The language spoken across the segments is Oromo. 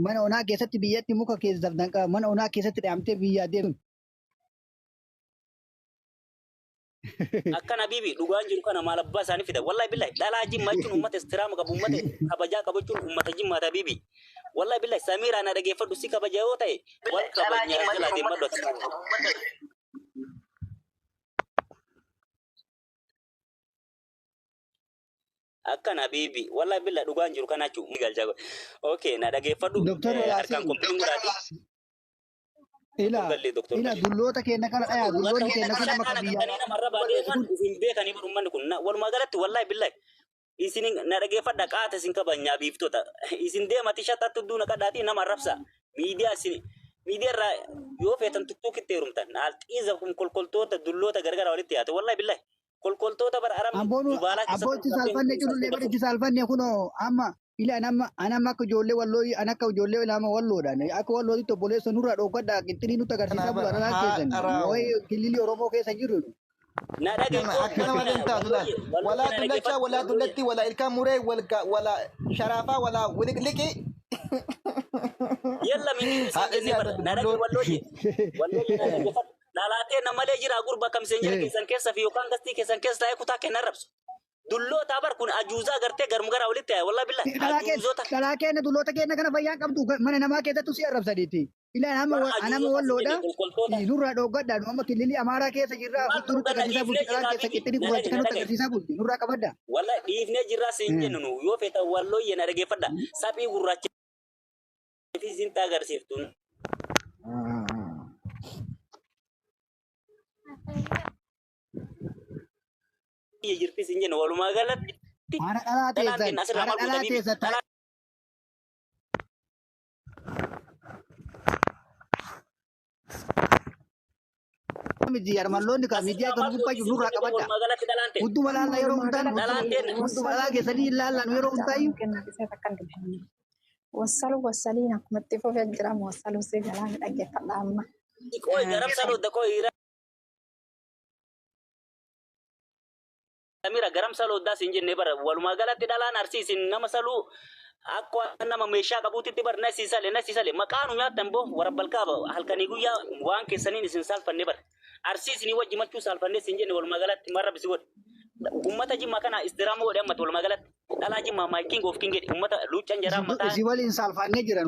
mana onaa keessatti biyyatti muka keessa danqa mana onaa keessatti dhaamtee biyyaa deemu. Akkana bibi dhugaan jiru kana maal abbaa isaanii fida wallahi billahi dhalaa jimmachuun uummata istiraama qabu uummata kabajaa qabachuun uummata jimmaata bibi wallahi billahi Samiira na dhageeffadhu si kabaja yoo ta'e wal kabajaa jala deemadhu akkana bibi wallahi billahi dhugaan jiru kana achu galja okay na dhageeffadhu harkaan kompiin guraati ila dulloota keenya kana dhaya dulloonni keenya kana maka biyyaa namarra baadiyyaa hin beekanii barumman kun walumaa galatti wallahi billahi isin na dhageeffadha qaata isin kabanya biiftota isin deemati shattattu duuna kadhaati nama rabsa miidiyaa irraa yoo feetan tuttuukitti heerumtan alxiiza kun kolkoltoota dulloota gargara walitti yaate wallahi billahi kolkoltoota bar aram dubaala abbooti salfanne jirulle bari salfanne kuno amma ila anama akka ijoollee wallooyi anakka ijoollee ilama walloodhaan akka wallootti obboleessa nurraa dhooggadhaa qixxinii nutti agarsiisaa bu'aa keessan waa'ee kililii Oromoo keessa jiru. Akkana waan taatuudhaan walaa dullacha walaa dullatti walaa ilkaan muree walaa sharafaa walaa wiliqliqi. Yalla minni nadhage wallooyi dhalaatee namalee jira gurba kamseenyera keessan keessa fi yookaan gastii keessan keessa taa'ee kutaa kenna rabsu. Dulloota bar kun ajuuzaa gartee garmugara walitti yaa'e wallahi billahi ajuuzota kalaa keenya dulloota keenya kana fayyaan qabdu mana namaa keessattu si arrabsaditi ila anama walloodha nurraa dhooggadha amma kililii amaaraa keessa jirra hudduu nutti agarsiisaa bulti kalaa keessa qixxinii gurraacha nutti agarsiisaa bulti nurraa qabadda wallahi dhiifnee jirraa siin jennu yoo feeta wallooyyee na dhageeffadha saphii gurraacha fi siin agarsiiftuun jirti sin jennu walumaa galatti haadha dhalaa teessa miji armalloonni ka midiyaa kan gubba jiru nurraa qabadda hudduma laalla yeroo hundaan hudduma laa keessanii ilaallan yeroo hundaayyuu wasaliin akkumatti fofee jiramu wasaluu si galaan dhaggeeffadha amma. Koo garam saluu da koo hira. Samira garam saluu da sin jenne bara walumaa galatti dhalaan arsiisin nama saluu akka nama meeshaa qabuutitti bar nasiisale maqaanu nyaatan boo warabbal kaaba halkanii guyyaa waan keessaniin isin salfanne bar arsiisni wajji machuu salfanne sin jenne walumaa galatti marra bisi godhe. Ummata jimma kana istiraama godhe amma walumaa galatti dhalaa jimma king of king ummata luucan jaraa mataa si waliin salfanne jiran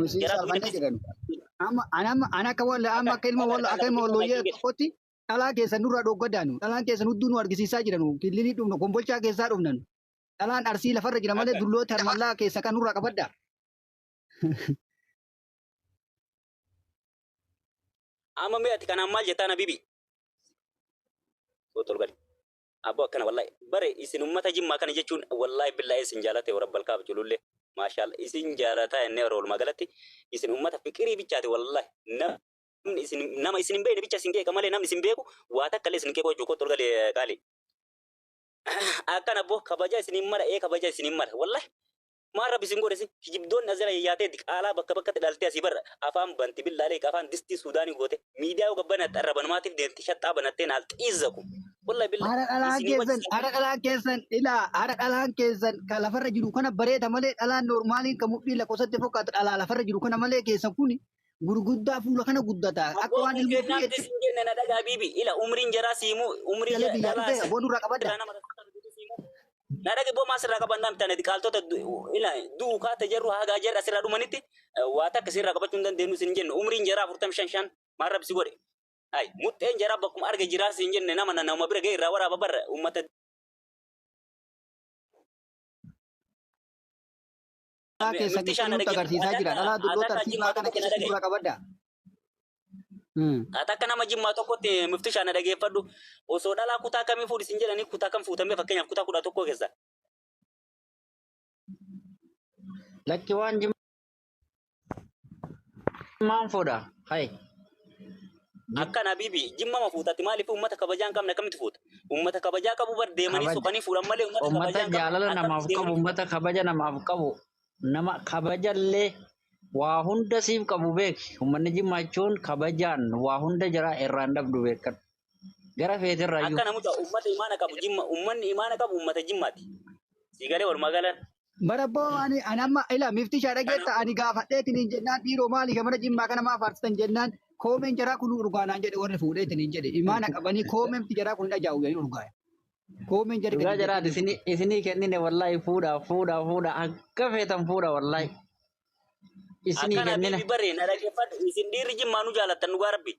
ana akka walla amma akka ilma wallooyyee tokkotti dhalaa keessa nurraa dhoggadaanu dhalaan keessa nudduu nu argisiisaa jiranu kililii dhumnu kombolchaa keessaa dhumnanu dhalaan arsii lafarra jira malee dulloota harmallaa keessa kan nurraa qabadda. Amma mee ati kanaan maal jettaan Habibi? Sootol gadi. Abbo akkana wallahi bare isin ummata jimmaa kana jechuun wallahi billahi isin jaalate warabbal kaaba julullee maashaallah isin jaalataa enne walumaa galatti isin ummata fiqirii bichaate wallahi nama isin beene bicha isin keeka malee namni isin beeku waa takkalee isin keekoo jukoo tolgalee qaali. Akkana abbo kabaja isin mara kabaja isin mara wallahi maarra bisin godhe si kijibdoon nazara yaatee diqaalaa bakka bakkatti dhaltee asii barra afaan banti billaalee afaan distii suudaanii goote miidiyaa yoo gabbana xarrabanmaatiif deemti shattaa banattee naal xiizzaku. Haadha dhalaan keessan ilaa haadha dhalaan keessan kan lafarra jiru kana bareeda malee dhalaan normaaliin kan mudhii lakkoofsatti fakkaatu dhalaa lafarra jiru kana malee keessan kun gurguddaa fuula kana guddata akka waan ilmoo biyyeetti. Na dhagaa bibi ila umriin jaraa siimu umriin dhalaa boonurraa qabadda. Na dhage boo maasirraa qabannaa mitaane qaaltota ila duukaa tajarru hagaa jedha asirraa dhumanitti waa takka sirraa qabachuu hin dandeenyu sin jennu umriin jaraa 45 maarra bisi godhe. Ay muteen jara bakkuma arge jiraa sin jenne nama bira ga'e irraa waraaba barra ummata keessan agarsiisaa jira dhalaa dulloota arsiisaa kana keessatti nurraa qabadda. Akka nama jimmaa tokkotti miftishaan dhageeffadhu osoo dhalaa kutaa kamii fuudhi sin jedhanii kutaa kam fuutamee fakkeenyaaf kutaa 11 keessa. Lakki waan jimmaan fuudha. Hai. Akkana Habibi jimma ma fuutatti maaliif ummata kabajaan qabna kamitti fuuta ummata kabajaa qabu bar deemanii soqanii fuudhan malee ummata jaalala namaaf qabu ummata kabaja namaaf qabu nama kabajallee waa hunda siif qabu beeki ummanni jimma jechuun kabajaan waa hunda jira irraan dhabdu beekan gara feetirraa akkana muta ummata imaana qabu jimma ummanni imaana qabu ummata jimmaati siigalee walumaa galan Barabbo ani amma ila mifti shara getta ani gaafadheetiin jennaan dhiiroo maali shamara jimmaa kana maa faarsistan jennaan koomeen jaraa kun urgaanaan jedhe warri fuudheetiin jedhe imaana qabanii koomeen jaraa kun dhajaa'u jedhanii urgaa'e. Koomeen jara Dhugaa gadi jiraati jedhanii isinii kennine wallahi fuudha akka feetan fuudha wallahi isinii Akkana kennine. bibi barreen dhaggeeffadhu isin dhiirri jimmaa nu jaalattan dhugaa rabbi.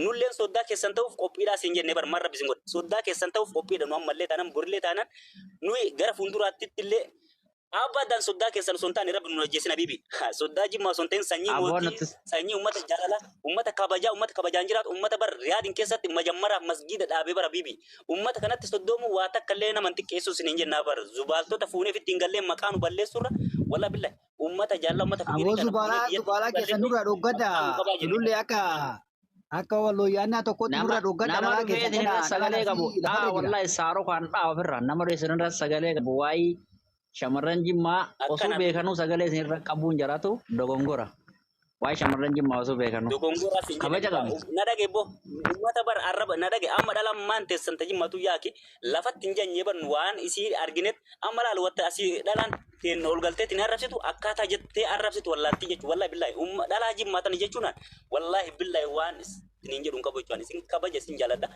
Nulleen soddaa keessan ta'uuf qophiidhaa isin jennee bar marra bisin godhe. Soddaa keessan ta'uuf qophiidha nu ammallee taanaan borillee taanaan nuyi gara fuulduraatti illee abadan soddaa keessan osoo hin taane rabbi nu hojjeesina bibi. Soddaa jimmaa osoo hin ta'in sanyii Aboo mootii, nutis sanyii uummata jaalala, uummata kabajaan jiraatu, uummata bar riyaadin keessatti majammaraaf masgiida dhaabee bara bibi. Uummata kanatti soddoomu waa takka illee nama hin xiqqeessu isin hin jennaa bar zubaaltota fuuneef ittiin gallee maqaa nu balleessurra walla billahi. Uummata jaalala uummata aboo fikirii kana fuunee biyyatti zubaalaa keessan nurraa dhoggadda maqaa nu kabajne. ilullee akka wallooyyannaa tokkotti nurraa dhoggadda nama dhalaa dhufee keessan isinirra kana sagalee qabu fi lafarra jira. wallahi saaroo kan dha'a ofirra nama dhufee isinirra sagalee qabu waa'ee shamarran jimmaa osoo Akkana beekanuu sagalee isinirra qabuun jiraatu dogongora waa'ee shamarran jimmaa osoo beekanuu dogongora sin jedhe kabaja dhugaa qabna. na dhage bo uummata bar arraba na dhage amma dhalaan maan teessan tajimmatu yaaki lafatti hin janye bar waan isii arginet amma laal watta asii dhalaan teen ol galteetti ni arrabsitu akkaataa jettee arrabsitu wallaatti jechuun wallahi billahi dhalaa jimmaatan jechuun wallahi billahi waan isiniin jedhuun qabu jechuun isin kabaja isin jaaladha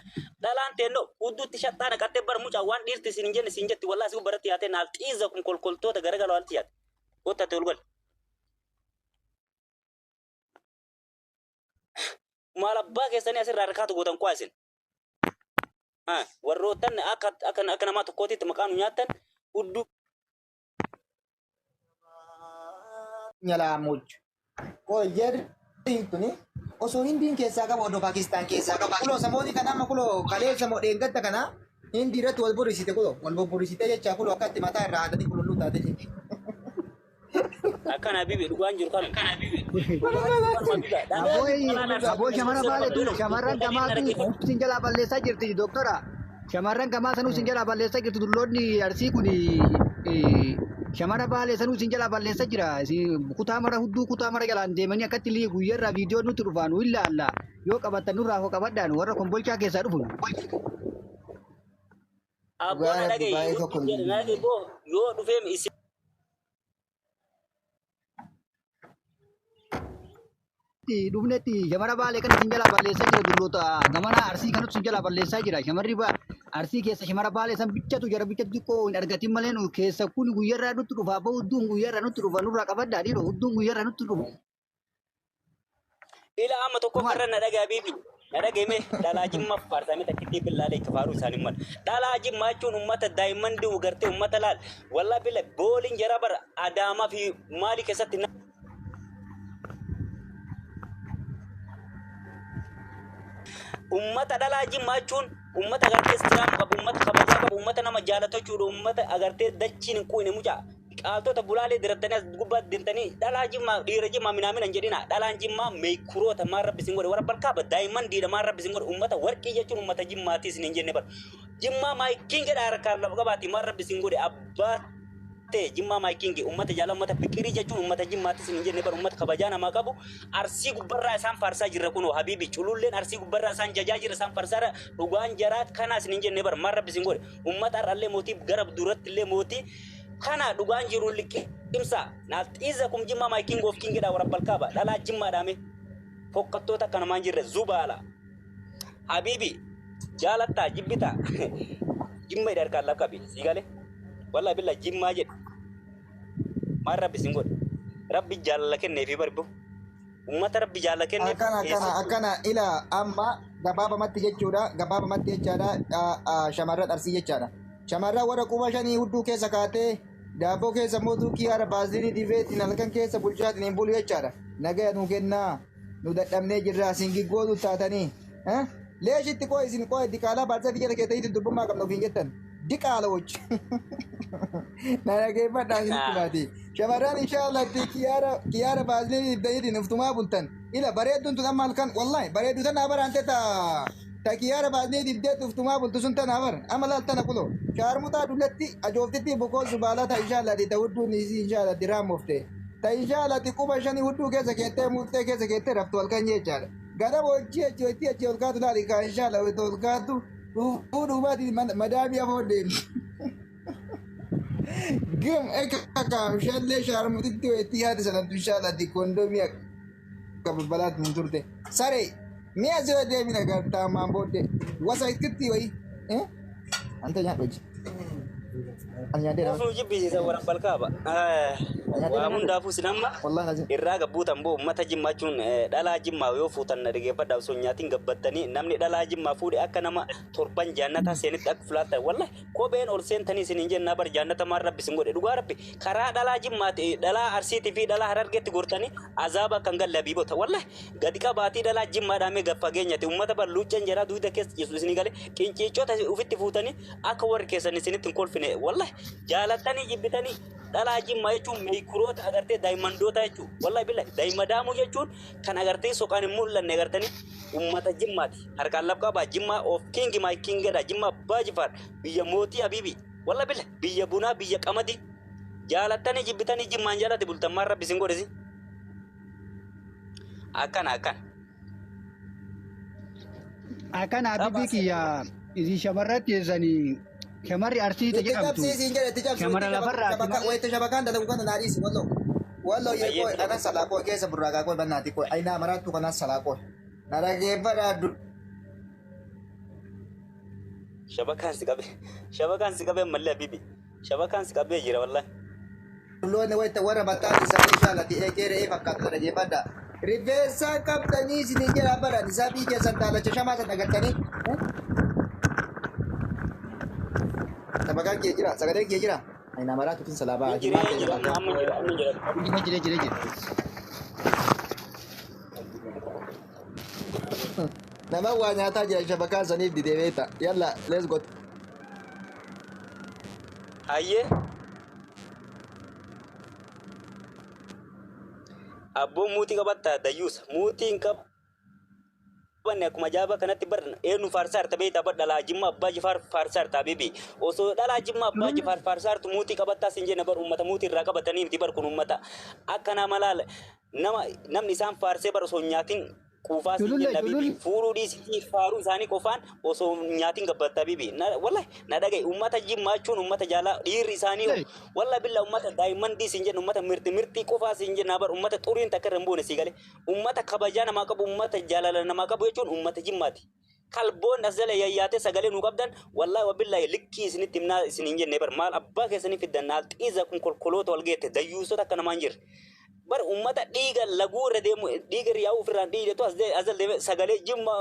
dhalaan teennoo hudduutti shaxxaana qattee bar mucaa waan dhiirti isin hin jenne isin jetti wallahi si baratti yaatee naaf xiiza kun kolkoltoota garagaraa walitti yaate goottate ol gal maal abbaa keessanii asirraa harkaatu gootan qo'a isin warroottan akka namaa tokkootitti maqaa nu nyaattan hudduu nyalaamuj ko jer tuni osoo hindiin keessaa qaba odoo Pakistaan keessaa qaba kulo samooti kana amma kulo kalee samo dheengatta kana hindi irratti wal borisite kulo wal borisite jecha kulo akkatti mataa irraa haadanii kulullu taate jirti. akkana bibi dhugaan jiru kan akkana bibi Aboo shamara baaleetu shamarran gamaatu sin jalaa balleessaa jirti doktora. Shamarran gamaa sanuu sin jalaa balleessaa jirti dulloonni arsii kun shamara baalee sanuu sin jalaa balleessaa jira. Kutaa mara hudduu kutaa mara jalaan deemanii akkatti illee guyyaarraa viidiyoo nutti dhufaanu ilaalla. Yoo qabattan nurraa hoo qabadhaan warra kombolchaa keessaa dhufu. abboon dhagaye yoo dhufeem isin Dhufnetti shamara baalee kana sin jalaa balleessaa jira dulloota gamana arsii kanatu sin jalaa balleessaa jira. Shamarri arsii keessa shamara baalee san bichatu jara bichatu xiqqoo hin argatin malee nu keessa kun guyyaarraa nutti dhufa. Aboo hudduun guyyaarraa nutti dhufa nurraa qabadhaa dhiiroo hudduun guyyaarraa nutti dhufa. ila amma tokko farra na dhagaa bibi na dhagame dhalaa jimma faarsamee takkitti billaalee kafaaruu isaanii mal dhalaa jimma jechuun uummata daa'imman di'u gartee uummata laal wallaa billa booliin jara bara adaamaa fi maali keessatti ummata dhalaa jimmaa jechuun ummata agartee istiraam qabu ummata kabajaa qabu ummata nama jaalatu jechuudha ummata agartee dachiin hin quine mucaa qaaltota bulaalee dirattanii as gubbaa dintanii dhalaa jimmaa dhiira jimmaa minaamina hin jedhina dhalaan jimmaa meekuroota maan rabbi sin godhe warra balkaaba daa'imman diida maan rabbi sin godhe ummata warqii jechuun ummata jimmaatii sin hin jenne bara jimmaa maayikiin jedha harkaan lafa qabaati maan rabbi sin godhe abbaa jimmaa maayikiingi ummata jaalala ummata fikirii jechuun ummata jimmaatis hin jenne bar ummata kabajaa namaa qabu arsii gubbarraa isaan faarsaa jirra kunoo habiibi cululleen arsii gubbarraa isaan jajaa jira isaan faarsaadha dhugaan jaraa kanaas hin jenne bar maan rabbi sin godhe ummata har'allee mootii gara duratti illee mootii kana dhugaan jiru liqimsa naaf xiiza kum jimmaa maayikiingi of kiingidha warra balkaaba dhalaa jimmaadhaame fokkattoota akka namaan jirre zubaala habiibi jaalattaa jibbitaa jimma hidha harkaan lakkabi siigalee wallahi billah jimmaa jedhe maan rabbi sin godhe rabbi jaalala kenneefi barbu ummata rabbi jaalala kenneef akkana ila amma gabaabamatti jechaadha shamarran arsii jechaadha shamarran warra quba shanii hudduu keessa kaatee daabboo keessa mootuu kiyyaara baasirii dibeetiin halkan keessa bulchaatiin hin bulu jechaadha nagaya nu kennaa nu dadhabnee jirra singiggootu taatanii leeshitti koo isin koo dikaalaa baarsaa biyya keessa itti dubbummaa qabna ofiin jettan dikaala wajji na dhageeffadhaa isinitti baate shamarran inshaalatti kiyyaara baasirii dibeetiin uftumaa bultan ila bareedduun tun amma halkan wallahi bareeddu tan abaraante ta kiyyaara baasirii dibdeet uftumaa bultu sun tan abar amma laaltana kulo shaarmutaa dullatti ajooftitti bukoo zubaalaa ta inshaalatti ta hudduun isii inshaalatti raamofte ta inshaalatti quba shanii hudduu keessa keettee murtee keessa keettee raftu halkan jechaadha gada hojii achi ol kaatu laali kaa inshaallah ol kaatu dhuudhuubaati madaamii afoo deemti Gem kakak shalle sharmu titti weti hadi sana inshallah di kondomi kabalat mun turte. Sare me azo de mina garta mambo de wasa titti wai eh anta nya doji. Anya de na. Ufu jibbi sa wara balka ba. Wa mun da fu sinamma. Wallahi lazim. Irra gabbutan bo mata jimma cun dala jimma yo futan na dige fada so nyatin gabbatani namni dala jimma fude akka nama torban jannata senit ak fulata wallahi ko ben or sentani sinin jenna bar jannata mar rabbi singode duga rabbi kara dala jimma dala arsiti fi dala harargeti gortani azaba kangal labibo ta wallahi gadika bati dala jimma dame gaffagenya te ummata bar luccan jara duida kes yesu sinigale kinci chota ufitti futani akka war kesani sinitin kolfine wallahi jalatani jibbitani dala jimma jechuun meekuroota agartee daa'imandoota jechuun wallahi billahi daa'imadaamuu jechuun kan agartee soqaan hin mul'anne agartanii ummata jimmaati harkaan labqabaa jimmaa of kingi maay kingedha jimmaa abbaa jifaar biyya mootii habiibi wallahi billahi biyya bunaa biyya qamadii jaalattanii jibbitanii jimmaan jaalate bultammaan rabbi sin godhesi akkana Akan habibi kiyya izi shamarratti yeesanii shamarri arsiita jedhamtu. Shamara lafarraa Wayita shabakaan dalagu kana naadhiisi wallo. Wallo yeekoo ana salaaqoo keessa burraagaa koo bannaati koo ayinaa maraattu kana salaaqoo. Narageeffadhaa shabakaan si qabe mallee habibi shabakaan si qabee jira wallahi loone wayita warra bataan isaanii shaalati eegeeree fakkaatu narageeffadhaa. Rifeensa qabdanii isin jira baran isaa bii keessan daalacha shamaa san agartanii. Sabagaan kee jira, sagaleen kee jira. Ayinaa maraatu tin salabaa. jira. Nama waa nyaataa jira shabakaan saniif didee beeta. Yalla, let's go. hayyee abboon muutii qabatta dayyuusa muutiin qabanne akkuma jaaba kanatti bar eenyu faarsaarta beeyta bar dhalaa jimma abbaa jifaar faarsaarta bibi osoo dhalaa jimma abbaa jifaar faarsaartu muutii qabattaa sin jenna bar ummata muutii irraa qabatanii miti bar kun ummata akkana malaala namni isaan faarsee bar osoo nyaatiin kuufaa sin jenna bibi fuuruu dhiisii faaruu isaanii qofaan osoo nyaatiin gabbatta bibi wallahi na dhagaye ummata jimmaachuun ummata jaalaa dhiirri isaanii wallahi billa ummata daa'imman sin jenna ummata mirti qofaa sin jenna bar ummata xuriin takka irra hin buune si gale ummata kabajaa namaa qabu ummata jaalala namaa qabu jechuun ummata jimmaati. Kalboon asjala yayyaate sagalee nu qabdan wallahi wabillahi likkii isinitti himnaa isin hin jenne bar maal abbaa keessanii fiddan naal xiiza kun kolkoloota wal geette dayyuusota akka namaan jirre. Bar ummata dhiiga laguu irra deemu dhiiga riyaa ofirraan dhiidetu asal deeme sagalee jimma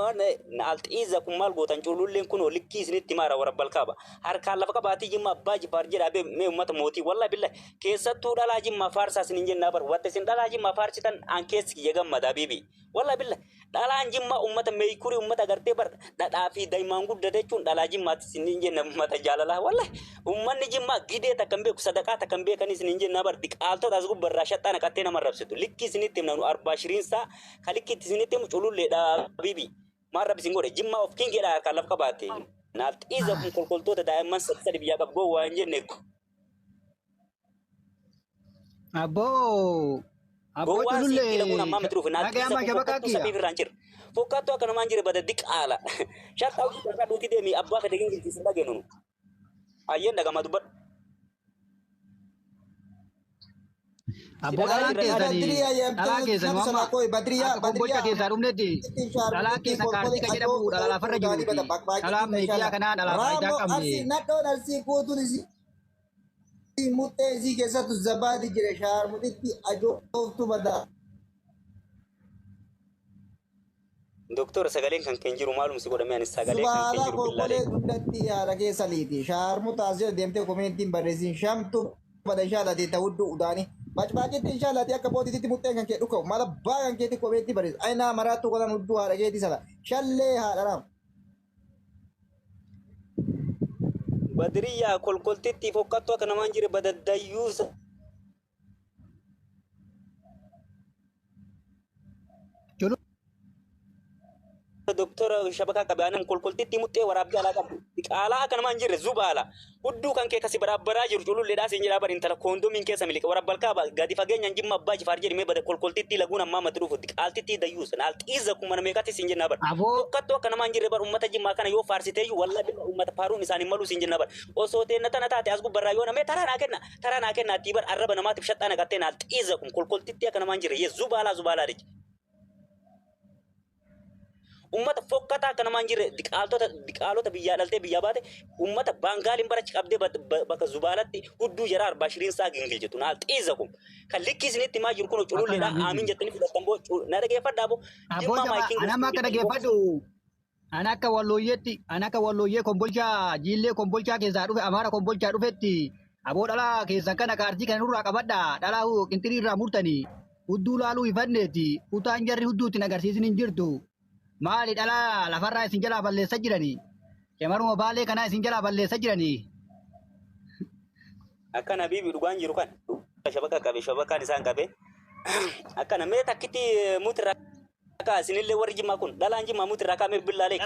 alxiiza kun maal gootan cululleen kun likkii isinitti maara warra balkaaba harkaan lafa qabaatii jimma abbaa jifaar jedha mee ummata mootii wallahi billahi keessattuu dhalaa jimma faarsaa isin hin jennaa bar watta isin dhalaa jimma faarsitan an keessi kiyya gammadaa bibi wallahi billahi dhalaan jimma ummata meeykurii ummata gartee bar dhadhaa fi daa'imaan guddate jechuun dhalaa jimmaatti isin hin jenna ummata jaalalaa wallahi ummanni jimma gidee takkan beeku sadaqaa takkan beekanii isin hin jennaa bar diqaaltota as gubbarraa shaxxaa naqattee nama rabsitu likki isinitti himnanu arbaa shiriinsaa ka likkitti isinitti himu cululleedha bibi maan rabbi isin godhe jimma of kingeedha harkaan lafa qabaate naaf xiiza kun kolkoltoota daa'imman sadi biyyaa qabgoo waa hin jenne Aboo culullee dhagayama shabakaa kiyya. Fokkaattu akka namaan jire bada diqaala shaxxaa hojii takka dhuuti deemi abbaa fedhe gingilchiisin dhageenu ayyeen dhagamaa dubbadhu. Abbo dhalaan keessan amma kombolcha keessaa dhumnetti dhalaan keessa kaartika jedhamu dhala lafarra jiruuti. Dhalaan miidiyaa kanaa dhala faayidaa qabne. Nadhoon arsii guutuun muttee isii keessattu zabaati jire shaarmutitti ajooftu badaa. Doktor sagaleen kan keen jiru maalum si godhame ani sagalee kan keen jiru billaale. Subaala dullatti yaada keessa liiti. Shaarmuta asii deemtee komeettiin barreessin shamtu bada shaalati ta'uddu udaani. Bacbaacetti shaalati akka bootitti mutteen kan kee dhukka'u mala baa kan keetti komeetti barreessu. Ayinaa maraattu qolan hudduu haadha keetti sala. Shallee haadha Badriyaa kolkoltitti fokkattu akka namaan jire badaddayyuusa. doktora shabaka kabanan kolkolti timutte warabbi ala qabu diqala kana manjire zubala uddu kan ke kasi barabara jiru chulu leda sinjira bar intala kondomin ke samili warabbal ka gadi fagenya njimma baji farje me bada kolkolti ti laguna mama turufu diqalti ti dayus al iza kuma na me kati sinjina bar katto kana manjire bar ummata jimma kana yo farsite yu wallahi bil ummata farun isani malu sinjina bar o sote na tanata ta asgu barra yo na me tarana kenna tibar araba na matib shatana katena al iza kum kolkolti ti kana manjire ye zubala ri ummata fokkata kana manjire diqaalota biyya dalte biyya baate ummata bangalin barach qabde baka zubalatti huddu jarar bashirin sa gingiljetu naal xiizakum kallikkisinitti ma jiru kuno cululleedha aamin jettani fudhatan boo na dhageeffadhaa boo jimma maayikiin anama akka dhageeffadhu anaka walloyyee kombolchaa jiillee kombolchaa keessaa dhufe amaara kombolchaa dhufetti aboo dhalaa keessan kana kaartii kana nurraa qabadhaa dhalaa qinxirii irraa murtanii hudduu laaluu ifanneeti utaan jarri hudduutti agarsiisin hin jirtu maali dhala lafarraa isin jalaa balleessa jiranii shamaruma baalee kanaa isin jalaa balleessa jiranii akkana bibi dhugaan jiru kan shabakaan isaan qabe akkana mee takkitti mutirraa ka isinillee warri jimmaa kun dhalaan jimmaa mutirraa kaame billaalee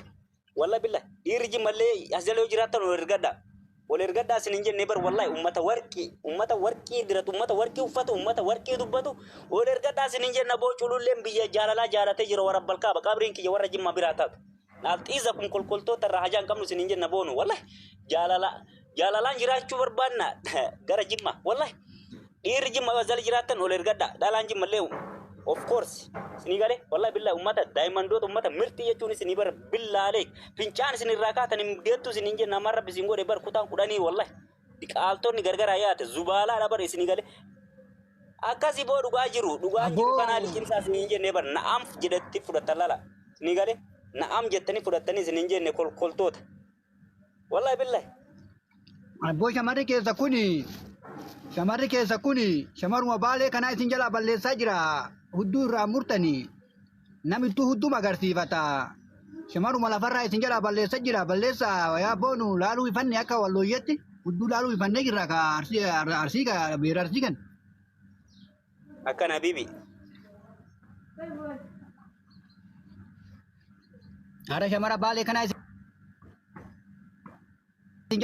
walla billah dhiirri jimmallee as jala yoo jiraattan ol ergaddaa isin hin jenne bar wallahi ummata warqii diratu ummata warqii uffatu ummata warqii dubbatu ol ergaddaa isin hin jenna boo cululleen biyya jaalalaa jaalatee jira warabbal kaaba qabriin kiyya warra jimmaa biraa taatu naafxiisa kun kolkoltoota irraa hajaan qabnu isin hin jenna boonu wallahi jaalalaan jiraachuu barbaanna gara jimmaa wallahi dhiirri jimmaa as jala jiraattan ol ergaddaa dhalaan jimmallee of course sini gale wallahi billahi ummata diamondota ummata mirti jechuun sini bar billahi fincaan sini rakatan imdeetu sini jenna marra bisin gode bar kutan kudani wallahi diqaaltonni gargara yaate zubala da bar sini gale akasi bo duga jiru kana likinsa sini jenne bar na'am jedatti fudatallala sini gale na'am jettani fudattani sini jenne koltota wallahi billahi abbo shamarri keessa kuni shamaruma baalee kana isin jalaa balleessaa jira hudduu irraa murtanii namittuu hudduu agarsiifata shamaruma lafarraa isin jalaa balleessaa jira balleessaa yaa boonu laaluu ifanne akka wallooyyetti hudduu laaluu ifannee jirra ka arsii ka beera arsii kan akkana bibi ara shamara baalee kana isin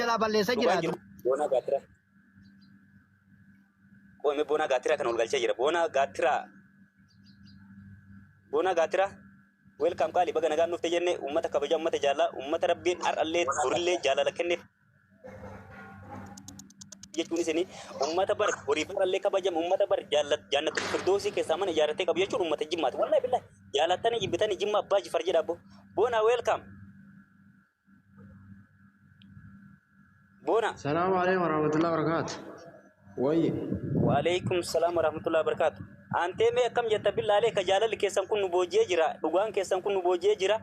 jalaa balleessaa jira Ome bona gatira kan ulgalcha jira bona gatira welcome kali baga nagaan nufte jenne ummata kabaja ummata jalla ummata rabbiin arallee burille jalla kenne jechuun isini ummata bar horii farallee kabajam ummata bar jannatul firdausi keessa mana ijaarate qabu jechuun ummata jimmaati wallahi billahi jaalatani jibbitani jimma abbaa jifar jedha abbo bona welcome bona Assalamu alaikum warahmatullahi wabarakatuh Waalaikum salam warahmatullahi wabarakatuh. Ante me akkam jetta billahi ka jaalal keessan kun nu boojee jira dhugaan keessan kun nu boojee jira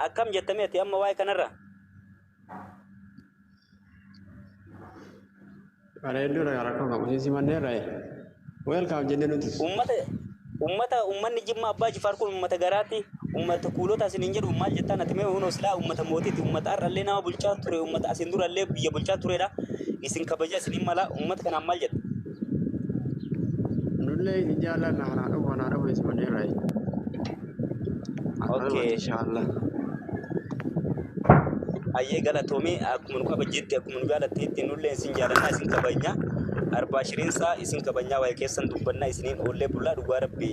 akkam jetta me ati amma waa'ee kanarra Bareedduu dha rakkoo qabu si mannee raa welcome jennee nuti ummanni jimma abbaa jifar kun ummata garaati ummata kuulota asin hin jedhu maal jettaan ati me huno silaa ummata mootiiti ummata arrallee nama bulchaa ture ummata asin durallee biyya bulchaa turedha isin kabaja isin mala ummata kana maal jetta nulle ni jaalan na dhabu si mannee raa okay inshallah ayye galatoomii akkuma nu kabajetti akkuma nu jaalatetti nulle isin jaalanna isin kabanya arba shirin sa isin kabanya waa'ee keessan dubbanna isiniin oolle bulla dhugaa rabbi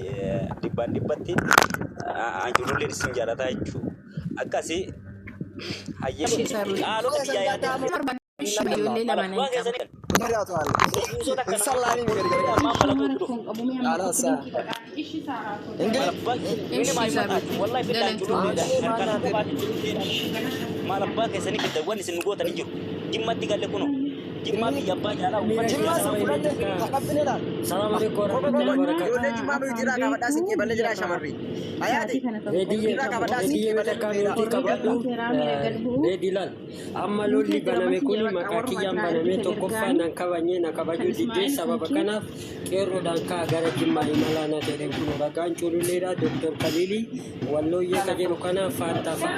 dibbatti anjurulle isin jaalataa jechuu akkasi ayye haalota biyya yaada Ijoollee lama na malabba keessanii bidawwan isin gootanii jiru jimmatti galle kuno jimma biyya abbaa jaalaa uffata Assalamu alaikum warahmatullahi wabarakatuh. Jimma biyya jira kabadhaa sikkee balle jira shamarri. Ayaati. Jira kabadhaa sikkee balle kabadhu. Dilal. Amma lolli baname kun maqaa kiyyaan baname tokkoffaa nan kabanyee na kabajuu diddee sababa kanaaf qeerroodhaan kaa gara jimmaa imalaa na jedhe kun ragaan cululleedha Dr. Kalili wallooyyee ka jedhu kanaaf faantafa.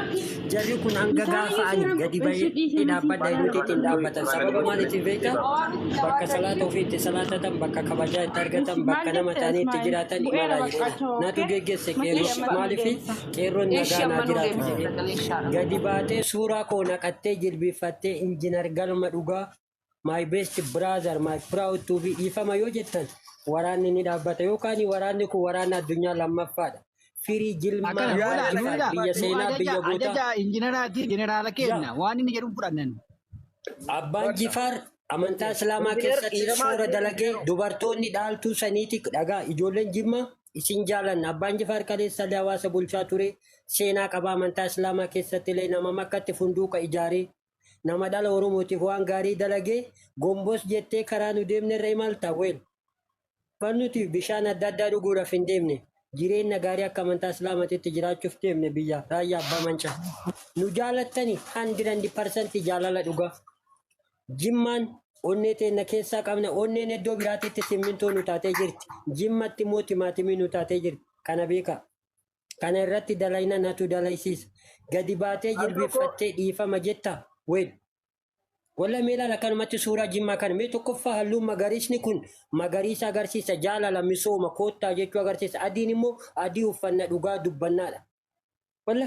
Jarri kun hanga gaafa ani gadi bahee dhaabbadha nuti ittiin dhaabbatan sababa maaliif maaliif beektaa? Bakka salaata ofiitti salaatatan, bakka kabajaa itti argatan, bakka nama ta'anii itti jiraatan imala jedhee natu geggeesse qeerroo. Maaliif qeerroon nagaa naa jiraatu jedhee gadi baatee suuraa koo naqattee jilbiiffattee injinar Galma Dhugaa my best brother my proud to be dhiifama yoo jettan waraanni ni dhaabbata yookaan waraanni kun waraana addunyaa lammaffaadha. Firii jilmaa biyya seenaa biyya boodaa. Ajaja injineraati jeneraala kenna waan inni jedhu fudhannan. Abbaan Jifaar amantaa Islaamaa keessatti suura dalagee dubartoonni dhaaltuu saniiti dhagaa ijoolleen Jimmaa isin jaalanna. Abbaan Jifaar kaleessa hawaasa bulchaa ture seenaa qaba amantaa Islaamaa keessatti illee nama makkatti funduuqa ijaaree nama dhala Oromootiif waan gaarii dalagee gombos jettee karaa nu deemne irra imalta weel. Kan nuti bishaan adda addaa dhuguudhaaf hin deemne. Jireenya gaarii akka amantaa Islaamaatti jiraachuuf deemne biyya raayyaa abbaa mancaa. Nu jaalattani 100% jaalala dhugaa. Jimmaan onnee teenya keessaa qabna. Onneen iddoo biraatitti simmintoo nu taatee jirti. Jimmatti immoo timaatimii nu taatee jirti. Kana beeka. Kana irratti dalayna natu dalaysiisa. Gadi baatee jilbeeffattee dhiifama jetta. Weel. Walla meelaan akkanumatti suuraa Jimmaa kan mee tokkoffaa halluun magariisni kun magariisa agarsiisa jaalala misooma koottaa jechuu agarsiisa. Adiin immoo adii uffanna dhugaa dubbannaadha. Walla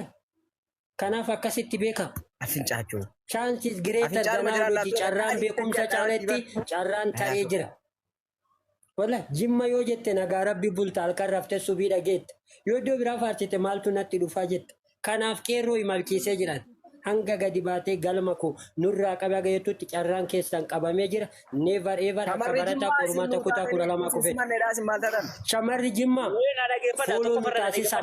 kanaaf akkasitti beekama. Afincaachuu. Chaansis gireetar danaa miti carraan beekumsa caaletti carraan ta'ee jira. Walla Jimma yoo jette nagaa rabbi bulta halkan raftee subii dhageetta. Yoo iddoo biraa faarsite maaltu natti dhufaa jetta. Kanaaf qeerroo imalchiisee jiran. Hanga gadi baatee galma koo nurraa qabee agayetutti carraan keessan qabamee jira. Never ever akka barataa qormaata kutaa 12 kufe. Shamarri Jimmaa fooloo nu taasisa.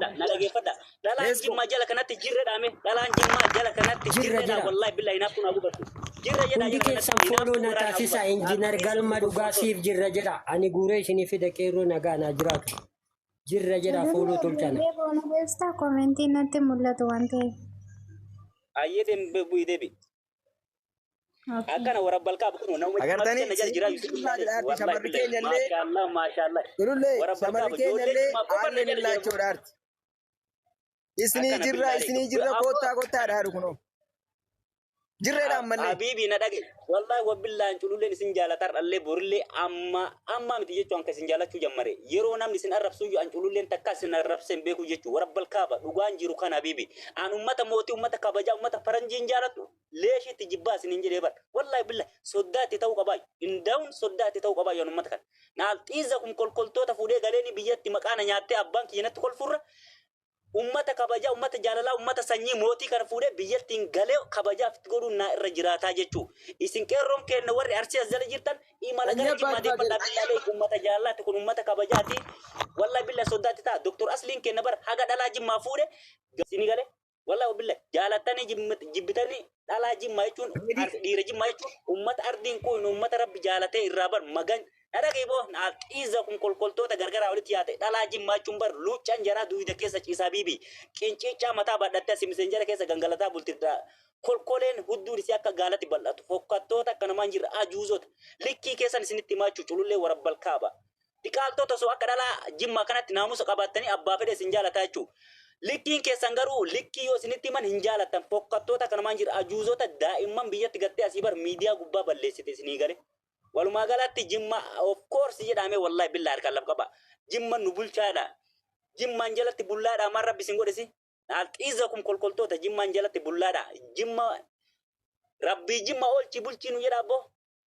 Dhalaan Jimmaa jala kanatti jirra dhaame. Dhalaan Jimmaa jala kanatti jirra wallahi billahi naaf kun agubatu. Hundi keessan fooloo na taasisa. Injinar Galma Dhugaa siif jirra jedha. Ani guuree isinii fide qeerroo nagaa naa jiraatu. Jirra jedha fooloo tolchana. Beesta komentiin natti mul'atu waan ta'eef. Ayyeetiin bu'ii deebi. Akkana warra balqaa bukuun nama agartanii shamarri keenya illee durullee shamarri keenya illee aannan illaachuudha arti. Isinii jirra koottaa dhaadhu kunoo. Jirreedhaan malee. Habiibii na dhage. Wallahi wabillaan cululleen isin jaalatar dhallee borillee amma miti jechuun akka isin jaalachuu jammare. Yeroo namni isin arrabsuu an cululleen takka isin arrabseen beeku jechuu warra balkaaba dhugaan jiru kan habiibi. An ummata mootii ummata kabajaa ummata faranjiin jaalatu leeshiitti jibbaa isiniin jedhee bar. Wallahi billahi soddaatti ta'uu qabaa. Indaa'uun soddaatti ta'uu qabaa yoon ummata kan. Naal xiiza kun kolkoltoota fuudhee galeeni biyyatti maqaana nyaattee abbaan kiyyanatti kolfurra. Ummata kabajaa ummata jaalalaa ummata sanyii mootii kana fuudhee biyyattiin galee kabajaaf itti godhuun naa irra jiraataa jechuu. Isin qeerroon kenna warri arsii as jala jirtan imala gara Jimmaatii badhaadhaalee ummata jaalalaatti kun ummata kabajaati. Wallahi billahi soddaatti ta'a. Doktor Asliin kenna bara haga dhalaa Jimmaa fuudhee isinii galee. Wallahi billahi jaalattanii jibbitanii dhalaa Jimmaa jechuun dhiira Jimmaa jechuun ummata ardiin kun ummata rabbi jaalatee irraa bar magan. Dhaqee boo naal xiiza kun kolkoltoota gargaraa walitti yaate dhalaa Jimmaa jechuun bar luuccaan jaraa duwida keessa ciisaa biibi qincichaa mataa badhattee simisen jara keessa gangalataa bultirta kolkoleen hudduun isii akka gaalatti bal'atu fokkattoota akka namaan jirra ajuuzota likkii keessan isinitti himaachuu culullee warra balkaaba dhiqaaltota osoo akka dhalaa Jimmaa kanatti naamusa qabaattanii abbaa fedhe isin jaalataa jechuu likkiin keessan garuu likkii yoo isinitti himan hin jaalattan fokkattoota akka namaan jirra ajuuzota daa'imman biyyatti gattee asii bar miidiyaa gubbaa balleessite isinii gale. Walumaa galatti Jimma of course jedhamee wallahi billahi harkaan lafa qaba. Jimma nu bulchaadha. Jimmaan jalatti bullaadha marra bisin godhisi. Xiiza kun kolkoltoota Jimmaan jalatti bullaadha. Jimma rabbii Jimma oolchi bulchiinu jedha abbo.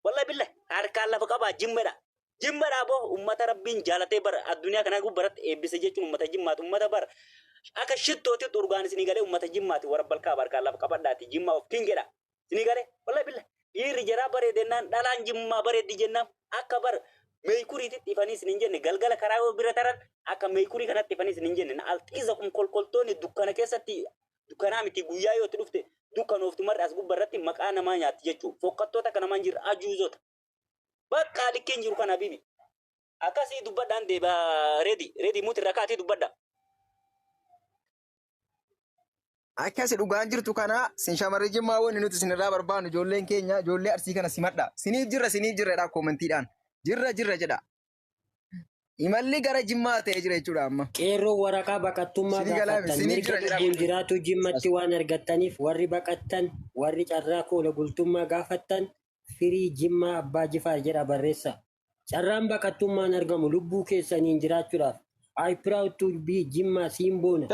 Wallahi billahi harkaan lafa qaba Jimmadha. Jimmadha abbo ummata rabbiin jaalatee bara addunyaa kana gubbaratti eebbise jechuun ummata Jimmaati ummata bara akka shittooti urgaan isinii galee ummata Jimmaati warra balkaa harkaan lafa qabadhaati Jimma of kingedha. Isinii galee wallahi billahi dhiirri jaraa bareedennaan dhalaan Jimmaa bareeddi jennaan akka bar meekuriitti ifanii isin jenne galgala karaa yoo bira taran akka meekurii kanatti ifanii isin jenne alxiiza kun kolkoltoonni dukkana keessatti dukkanaa miti guyyaa yoo itti dhufte dukkanooftu marri as gubbarratti maqaa namaa nyaatti jechuudha. Fokkattoota akka namaan jirra ajuuzota. Bakka likkeen jiru kana bibi. Akkasii dubbadhaan deeba reedi muti rakkaatii dubbadha. Akkasi dhugaan jirtu kana sin shamarri Jimmaa wanni nuti sinirraa barbaannu ijoolleen keenya ijoollee arsii kana simadha. Siniif jirra jedha koomentiidhaan. Jirra jedha. Imalli gara Jimmaa ta'ee jira jechuudha amma. Qeerroo waraqaa baqattummaa gaafatan mirga lubbuun jiraatu jimmatti waan argattaniif warri baqattan warri carraa koola bultummaa gaafattan firii Jimmaa Abbaa Jifaar jedha barreessa. Carraan baqattummaan argamu lubbuu keessaniin jiraachuudhaaf. I proud to be Jimmaa Simboona.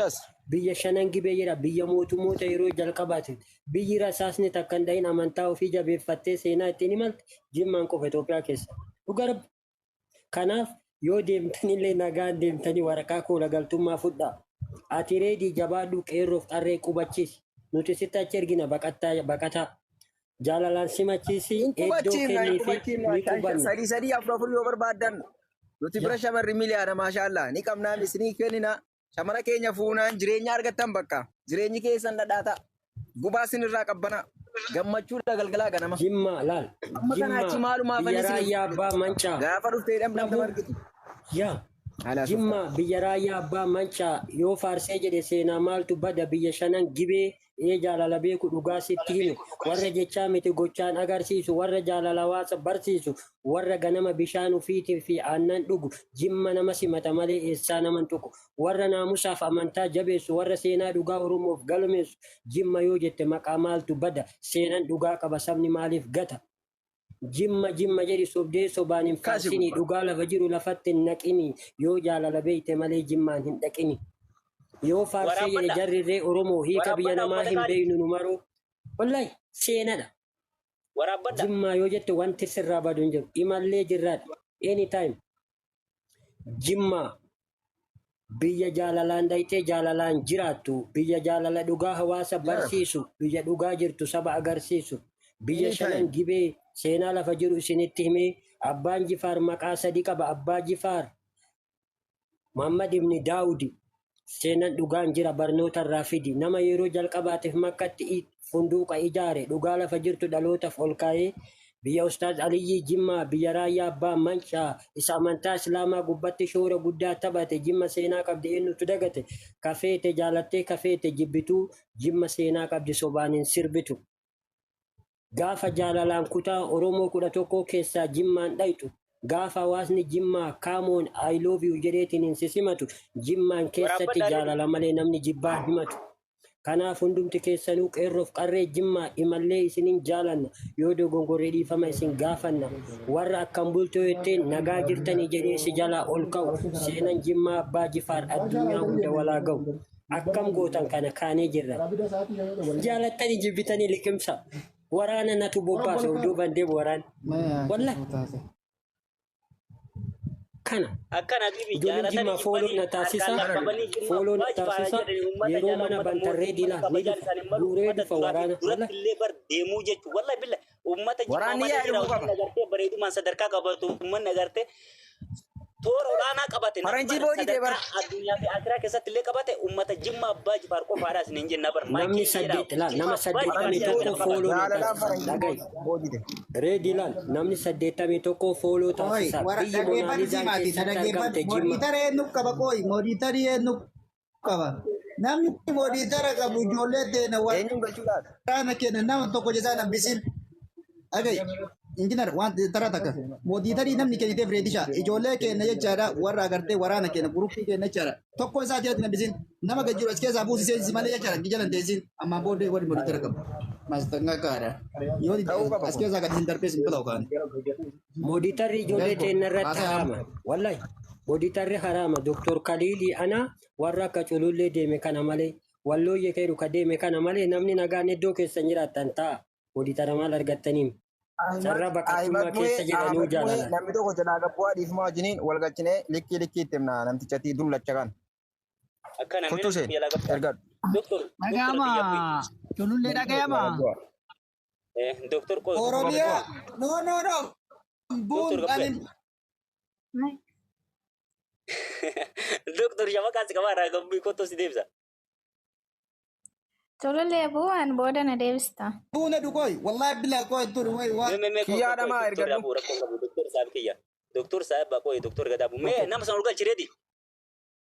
Biyya shanan gibee jedha biyya mootummoota yeroo jalqabaati. Biyyi rasaasni takka hin dhahin amantaa ofii jabeeffattee seenaa ittiin imalte Jimmaan qofa Itoophiyaa keessa. Dhugaa kanaaf yoo deemtanillee nagaan deemtanii waraqaa koola galtummaa fudhaa. Ati reedii jabaadhu qeerroof qarree qubachiisi. Nuti sitti achi ergina baqataa. Jaalalaan simachiisi iddoo kennii fi ni qubanna. Sadii afur yoo barbaadan nuti bira shamarri miliyaana maashaallah ni qabnaan isinii kennina. Shamara keenya fuunaan jireenya argattan bakka. Jireenyi keessan dhadhaata. Gubaa sinirraa qabbana. Gammachuu galgalaa ganama. Jimmaa laal. Jimmaa biyya raayyaa abbaa mancaa. Gaafa dhuftee dhamdhamta margitu. Yaa. Jimmaa biyya raayyaa abbaa mancaa yoo faarsee jedhe seenaa maaltu bada biyya shanan gibee jaalala beeku dhugaa sitti himu warra jechaa miti gochaan agarsiisu warra jaalala hawaasa barsiisu warra ganama bishaan ufiitii fi aannan dhugu Jimma nama simata malee eessaa naman tuqu warra naamusaaf amantaa jabeessu warra seenaa dhugaa Oromoof galmeessu Jimma yoo jette maqaa maaltu bada seenaan dhugaa qaba sabni maaliif gata. Jimma jedhi sobdee sobaan hin faarsinii dhugaa lafa jiru lafatti hin naqinii yoo jaalala beeyte malee Jimmaan hin dhaqinii. Yoo faarsee jedhe jarrirree Oromoo hiika biyya namaa hin beeynu nu maroo. Wallahi seenadha. Jimmaa yoo jette wanti sirraa badu hin jiru. Imallee jirraadha. Anytime. Jimmaa biyya jaalalaan dhayitee jaalalaan jiraattu. Biyya jaalala dhugaa hawaasa barsiisu. Biyya dhugaa jirtu saba agarsiisu. Biyya shanan gibee seenaa lafa jiru isinitti himee Abbaan Jifaar maqaa sadii qaba. Abbaa Jifaar Muhammad ibni Daawudi. Seenaan dhugaan jira barnoota irraa fidi. Nama yeroo jalqabaatiif makkatti funduuqa ijaare dhugaa lafa jirtu dhalootaaf ol kaa'ee biyya Ustaaz Aliyyii Jimmaa biyya raayyaa abbaa mancaa isa amantaa Islaamaa gubbatti shoora guddaa taphate Jimma seenaa qabdi eenyutu dagate kafeete jaalattee kafeete jibbituu Jimma seenaa qabdi sobaan hin sirbitu. Gaafa jaalalaan kutaa Oromoo 11 keessaa Jimmaan dhaytu. Gaafa hawaasni Jimmaa kaamoon I love you jedheetiin hin sisimatu Jimmaan keessatti jaalala malee namni jibbaa himatu. Kanaaf hundumti keessanuu qeerroof qarree Jimmaa imallee isinin jaalanna yoo dogongorree dhiifama isin gaafanna. Warra akkam bultoo jetteen nagaa jirtanii jedhee si jalaa ol ka'u seenaan Jimmaa Abbaa Jifaar addunyaa hunda walaa ga'u. Akkam gootan kana kaanee jirra. Jaalattanii jibbitanii liqimsa. Waraana natu bobbaase duuban deemu waraan. Wallahi. Akkana bibi jaalatan Jimma fooloo na taasisa yeroo mana bantarree diilaa ni guuree dhufa waraana durattillee bar deemuu jechuun wallahi billa uummata Jimmaa agartee bareedumaan sadarkaa qabatu uummanni agartee toora olaanaa qabate faranjii boodii deebar addunyaa fi akiraa keessatti illee qabate uummata Jimmaa Abbaa Jifaar qofaadhaas hin jenna bar namni saddeet laal nama 81 fooloo dhaga'i reedilaan namni 81 fooloo taasisa biyyi Monaalizaa keessatti argamte Jimma mooditaree nu qaba qooyi mooditaree nu qaba namni mooditara qabu ijoollee deena waraana kenna nama tokko jesaan abbisin agai Injinar wanti tarataka mooditarii namni kennitee fireedisha ijoollee kenna jechaadha warra agartee waraana kenna guruppii kenna jechaadha tokko isaa jeetti nabisin nama gajjiru as keessaa buusisee si malee jechaadha gijalan teessin amma booddee warri mooditara qabu maastanga gaara yoo as keessaa gadi hin darbee sin bilaw kaan mooditarri ijoollee teenna irratti harama wallahi mooditarri harama Dr. Khalili ana warra akka culullee deeme kana malee wallooyyee keeru ka deeme kana malee namni nagaan iddoo keessan jiraattan ta'a mooditara maal argattaniin Sarra baqattummaa keessa jedhanii jaalala. Namni tokko jalaa gabboo adiifuma wajjiniin wal galchinee likkii itti himna namtichatti dullacha kan. Akkana Kuttuseen ergadhu. Dhaga'ama. Culullee dhaga'ama. Doktor Oromiyaa. No. Buun qanin. Doktor Jamaa kaasi qabaa irraa gabbii kottu si deebisa. Culullee bu'aan booda na deebista. Buuna dhugooyi wallahi bilaa koo turu kiyyaa namaa ergadhu. Doktor Saab kiyya. Doktor Saab baaqoo doktor Gadaabu. Mee nama sana urgaa jireedi.